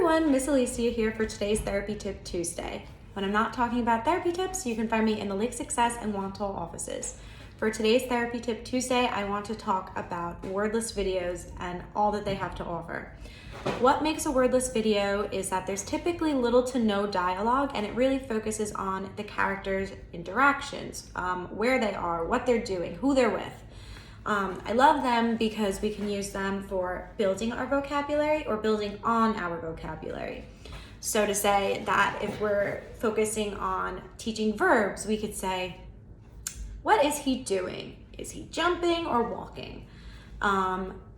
everyone, Miss Alecia here for today's Therapy Tip Tuesday. When I'm not talking about therapy tips, you can find me in the Lake Success and Wantagh offices. For today's Therapy Tip Tuesday, I want to talk about wordless videos and all that they have to offer. What makes a wordless video is that there's typically little to no dialogue, and it really focuses on the characters' interactions, where they are, what they're doing, who they're with. I love them because we can use them for building our vocabulary or building on our vocabulary. So to say that if we're focusing on teaching verbs, we could say, what is he doing? Is he jumping or walking?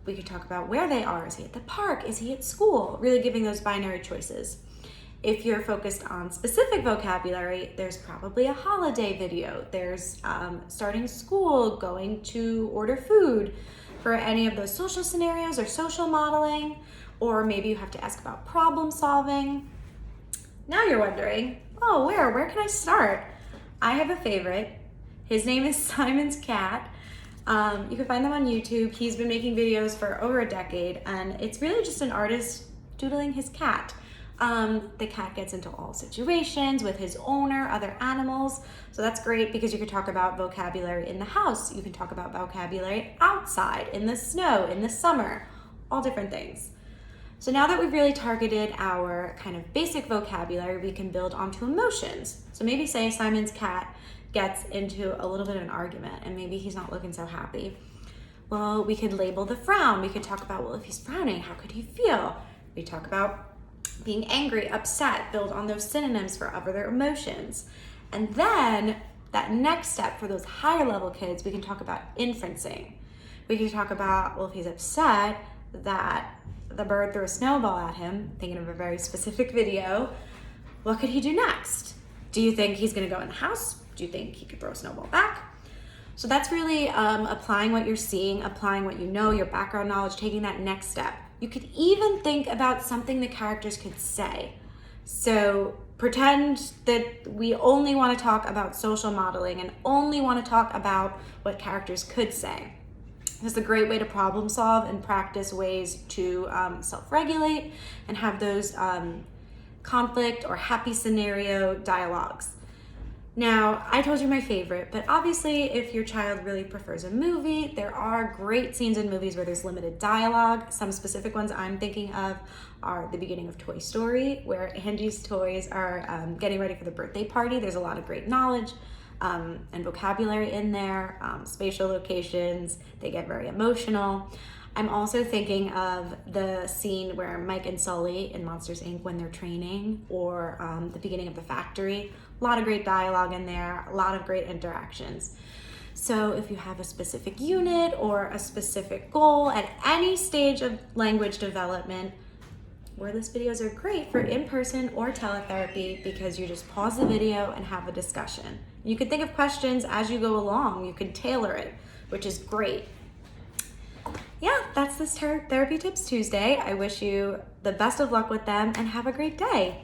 We could talk about where they are. Is he at the park? Is he at school? Really giving those binary choices. If you're focused on specific vocabulary, there's probably a holiday video. There's starting school, going to order food for any of those social scenarios or social modeling, or maybe you have to ask about problem solving. Now you're wondering, oh, where can I start? I have a favorite. His name is Simon's Cat. You can find them on YouTube. He's been making videos for over a decade, and it's really just an artist doodling his cat. The cat gets into all situations with his owner, other animals. So that's great because you can talk about vocabulary in the house. You can talk about vocabulary outside, in the snow, in the summer, all different things. So now that we've really targeted our kind of basic vocabulary, we can build onto emotions. So maybe say Simon's cat gets into a little bit of an argument and maybe he's not looking so happy. Well, we could label the frown. We could talk about, well, if he's frowning, how could he feel? We talk about being angry, upset, build on those synonyms for other emotions. And then that next step for those higher level kids, we can talk about inferencing. We can talk about, well, if he's upset that the bird threw a snowball at him, thinking of a very specific video, what could he do next? Do you think he's gonna go in the house? Do you think he could throw a snowball back? So that's really applying what you're seeing, applying what you know, your background knowledge, taking that next step. You could even think about something the characters could say. So pretend that we only want to talk about social modeling and only want to talk about what characters could say. This is a great way to problem solve and practice ways to self-regulate and have those conflict or happy scenario dialogues. Now, I told you my favorite, but obviously if your child really prefers a movie, there are great scenes in movies where there's limited dialogue. Some specific ones I'm thinking of are the beginning of Toy Story, where Andy's toys are getting ready for the birthday party. There's a lot of great knowledge and vocabulary in there, spatial locations, they get very emotional. I'm also thinking of the scene where Mike and Sully in Monsters, Inc. when they're training, or the beginning of The Factory. A lot of great dialogue in there, a lot of great interactions. So if you have a specific unit or a specific goal at any stage of language development, wordless videos are great for in-person or teletherapy because you just pause the video and have a discussion. You can think of questions as you go along. You can tailor it, which is great. Yeah, that's this Therapy Tips Tuesday. I wish you the best of luck with them and have a great day.